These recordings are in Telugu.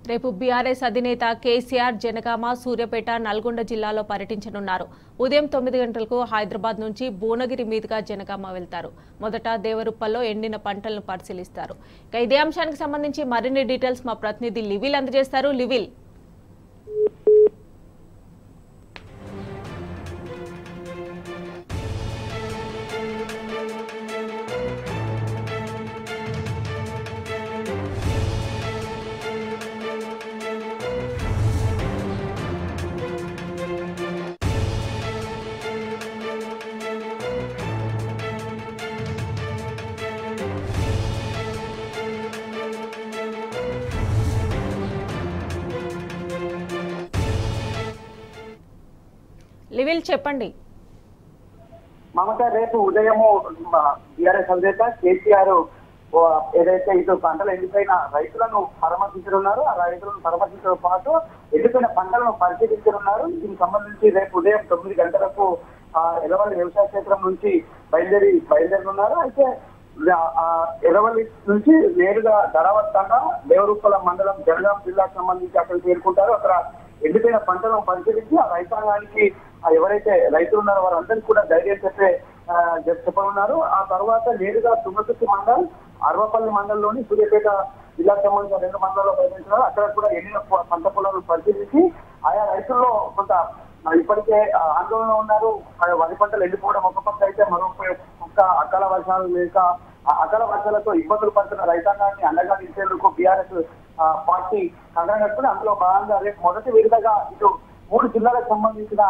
రేపు బీఆర్ఎస్ అధినేత కేసీఆర్ జనగామ, సూర్యాపేట, నల్గొండ జిల్లాలో పర్యటించనున్నారు. ఉదయం 9 గంటలకు హైదరాబాద్ నుంచి భువనగిరి మీదుగా జనగామ వెళ్తారు. మొదట దేవరుప్పల్లో ఎండిన పంటలను పరిశీలిస్తారు. ఇదే అంశానికి సంబంధించి మరిన్ని డీటెయిల్స్ మా ప్రతినిధి లివిల్ అందజేస్తారు. లివిల్, చెప్పండి. మమత, రేపు ఉదయము బీఆర్ఎస్ అధినేత కేసీఆర్ ఏదైతే ఇటు పంటలు ఎండిపోయిన రైతులను పరామర్శించనున్నారు, ఆ రైతులను పరామర్శించడం పాటు ఎండిపోయిన పంటలను పరిశీలించనున్నారు. దీనికి సంబంధించి రేపు ఉదయం 9 గంటలకు ఎర్రవల్లి వ్యవసాయ క్షేత్రం నుంచి బయలుదేరనున్నారు. అయితే ఎర్రవల్లి నుంచి నేరుగా ధరావత్తంగా దేవరూపల మండలం జనగాం జిల్లాకు సంబంధించి అక్కడ చేరుకుంటారు. అక్కడ ఎండిపోయిన పంటలను పరిశీలించి ఆ రైతాంగానికి ఎవరైతే రైతులు ఉన్నారో వారందరికీ కూడా ధైర్యం చెప్పనున్నారు. ఆ తర్వాత నేరుగా తుంగతుర్తి మండలం, అర్వపల్లి మండలంలోని సూర్యాపేట జిల్లాకు సంబంధించిన 2 మండలాల్లో పర్యటించారు. అక్కడ కూడా ఎండిన పంట పొలాలను పరిశీలించి ఆయా రైతుల్లో కొంత ఇప్పటికే ఆందోళన ఉన్నారు. వరి పంటలు ఎండిపోవడం ఒక పక్క అయితే మరో పక్క అకాల వర్షాలు లేక అకాల వర్షాలతో ఇబ్బందులు పడుతున్న రైతాంగాన్ని అండగా నిలిచేందుకు బీఆర్ఎస్ పార్టీ కంగా కట్టుకుని అందులో భాగంగా రేపు మొదటి విడతగా ఇటు 3 జిల్లాలకు సంబంధించిన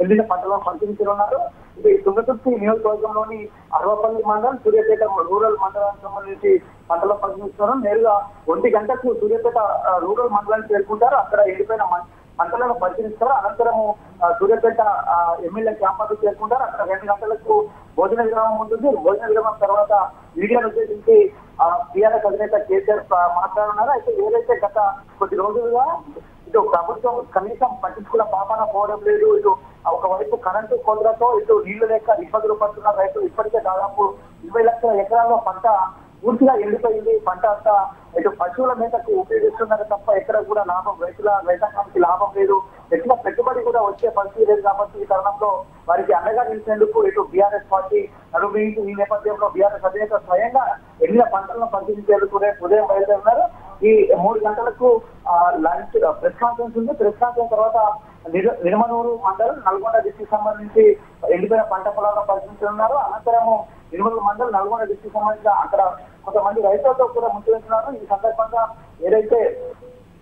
ఎండిన పంటలను పరిశీలించనున్నారు. ఇది తుంగతుర్తి నియోజకవర్గంలోని అర్వపల్లి మండలం, సూర్యాపేట రూరల్ మండలానికి సంబంధించి పంటలను పరిశీలిస్తున్నారు. నేరుగా 1 గంటకు సూర్యాపేట రూరల్ మండలానికి చేరుకుంటారు. అక్కడ ఎండిపోయిన పంటలను పరిశీలిస్తారు. అనంతరము సూర్యాపేట ఎమ్మెల్యే క్యాంపస్ చేరుకుంటారు. అక్కడ 2 గంటలకు భోజన విరామం ఉంటుంది. భోజన విరామం తర్వాత మీడియాను ఉద్దేశించి బీఆర్ఎస్ అధినేత కేసీఆర్ మాట్లాడుతున్నారు. అయితే ఏదైతే గత కొద్ది రోజులుగా ఇటు ప్రభుత్వం కనీసం పట్టించుకున్న పాపాన పోవడం లేదు. ఇటు ఒకవైపు కరెంటు కొలతతో ఇటు నీళ్లు లేక ఇబ్బందులు పడుతున్న రైతులు ఇప్పటికే దాదాపు 20 లక్షల ఎకరాల్లో పంట పూర్తిగా ఎండిపోయింది. పంట అంతా ఇటు పశువుల మేతకు ఉపయోగిస్తున్నారు తప్ప ఎక్కడ కూడా లాభం రైతాంగానికి లాభం లేదు. ఎట్లా పెట్టుబడి కూడా వచ్చే పరిస్థితి లేదు. కాబట్టి ఈ తరుణంలో వారికి అండగా నిలిచేందుకు ఇటు బీఆర్ఎస్ పార్టీ అనుభవించి ఈ నేపథ్యంలో బీఆర్ఎస్ అధినేత స్వయంగా ఎండిన పంటలను పరిశీలించేందుకు రేపు ఉదయం బయలుదేరున్నారు. ఈ 3 గంటలకు లంచ్ ప్రెస్ కాన్ఫరెన్స్ ఉంది. ప్రెస్ కాన్ఫరెన్స్ తర్వాత నిర్మనూరు మండలం, నల్గొండ డిస్టిక్ సంబంధించి ఎండిపోయిన పంట పొలాలను పరిశీలించనున్నారు. అనంతరము నిర్మల్ మండలం, నల్గొండ డిస్టిక్ సంబంధించిన అక్కడ కొంతమంది రైతులతో కూడా ముందుతున్నారు. ఈ సందర్భంగా ఏదైతే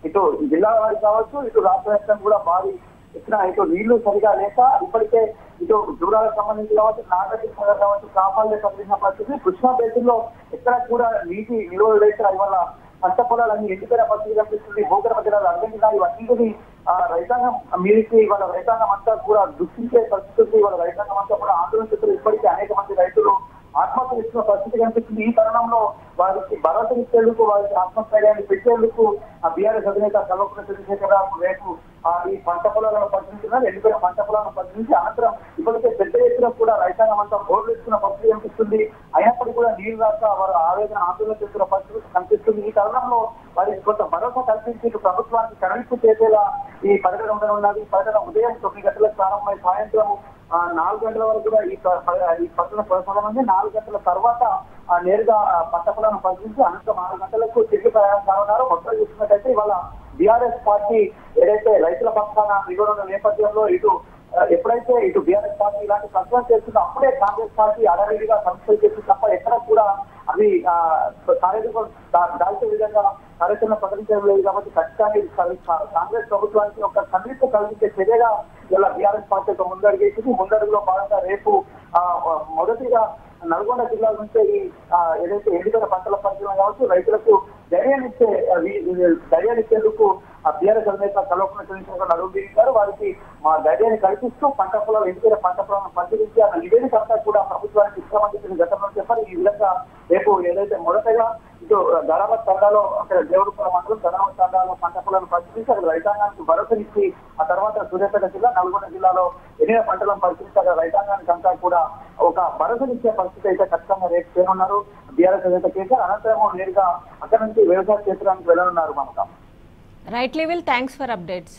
ఇటు జిల్లా వారి కావచ్చు, ఇటు రాష్ట్ర వ్యాప్తంగా కూడా భారీ ఎత్తున ఇటు నీళ్లు సరిగా లేక ఇప్పటికే ఇటు దూరాలకు సంబంధించి కావచ్చు, నాగార్జున సాగర్ కావచ్చు, కాపాడే సంబంధించిన పరిస్థితి. కృష్ణా బేసిన్లో ఎక్కడ కూడా నీటి నిల్వలు లేక ఇవాళ పంట పొలాలన్నీ ఎండిపోయిన పరిస్థితి కనిపిస్తుంది. భూగర్భ జలాలు అర్జెంటీనా ఇవన్నీ రైతాంగం మీరికి ఇవాళ రైతాంగం అంతా కూడా దృష్టించే పరిస్థితి. ఇవాళ రైతాంగం అంతా కూడా ఆందోళన చేస్తున్నారు. ఇప్పటికీ అనేక మంది రైతులు ఆత్మహత్య ఇస్తున్న పరిస్థితి కనిపిస్తుంది. ఈ తరుణంలో వారికి భరోసా ఇచ్చేందుకు, వారికి ఆత్మస్థైర్యాన్ని పెట్టేందుకు బీఆర్ఎస్ అధినేత కల్వకుంట్ల చంద్రశేఖరరావు రేపు ఈ పంట పొలాలను పరిశీలించినారు. ఎండిపోయిన పంట పొలాలను పరిశీలించి అనంతరం ఇప్పటికే పెద్ద ఎత్తున కూడా రైతాంగం అంతా బోర్డు ఇస్తున్న పరిస్థితి కనిపిస్తుంది. అయినప్పటికీ కూడా నీళ్లు రాక వారు ఆవేదన ఆందోళన చేస్తున్న పరిస్థితి కనిపిస్తుంది. ఈ తరుణంలో వారికి కొంత భరోసా కల్పించి ప్రభుత్వానికి కనువిప్పు చేసేలా ఈ పర్యటన ఉండనున్నది. ఈ పర్యటన ఉదయం 9 గంటలకు ప్రారంభమై సాయంత్రం 4 గంటల వరకు కూడా ఈ పట్టణ కొనసాగనుంది. 4 గంటల తర్వాత నేరుగా పంట పొలాలను పరిశీలించి అనంతరం 6 గంటలకు తిరిగి ప్రయాణం కానున్నారు. మొత్తం చూసినట్టయితే ఇవాళ బీఆర్ఎస్ పార్టీ ఏదైతే రైతుల పక్షాన నిలబడిన నేపథ్యంలో ఎప్పుడైతే ఇటు బీఆర్ఎస్ పార్టీ ఇలాంటి ప్రచారం చేస్తుందో అప్పుడే కాంగ్రెస్ పార్టీ అడవిడిగా సంస్థలు చేస్తుంది తప్ప ఎక్కడ కూడా అవి కార్యక్రమం దాల్చే విధంగా కార్యక్రమం ప్రకటించడం లేదు. కాబట్టి ఖచ్చితంగా కాంగ్రెస్ ప్రభుత్వానికి ఒక సంతృప్తి కలిగించే చర్యగా ఇలా బీఆర్ఎస్ పార్టీ ఒక ముందడుగేసింది. ముందడుగులో భాగంగా రేపు మొదటిగా నల్గొండ జిల్లా నుంచే ఏదైతే ఎండిపోయిన పంటల పరిశీలన కావచ్చు, రైతులకు ధైర్యాన్ని ఇచ్చేందుకు బీఆర్ఎస్ అధినేత కల్వకుంట్ల చంద్రశేఖరరావు అడుగు దిగారు. వారికి ధైర్యాన్ని కల్పిస్తూ పంట పొలాలు ఎండిపోయిన పంట పొలాలను పరిశీలించి ఆ నివేదిక అంతా కూడా ప్రభుత్వానికి ఇస్తామని చెప్పిన గతంలో చెప్పారు. ఈ విధంగా రేపు ఏదైతే మొదటగా ఇటు ధరావత్ తండాలో అక్కడ దేవరూపల మండలం ధరావత్ తండాలో పంట పొలాలను పరిశీలించి అక్కడ రైతాంగానికి భరోసానిచ్చి ఆ తర్వాత సూర్యాపేట జిల్లా, నల్గొండ జిల్లాలో ఎండిన పంటలను పరిశీలించి అక్కడ రైతాంగానికి అంతా కూడా ఒక భరోసానిచ్చే పరిస్థితి అయితే ఖచ్చితంగా రేపు చేయనున్నారు బీఆర్ఎస్ అధినేత కేసీఆర్. అనంతరం నేరుగా అక్కడ నుంచి వ్యవసాయ క్షేత్రానికి వెళ్ళనున్నారు. మనకు right level, thanks for updates.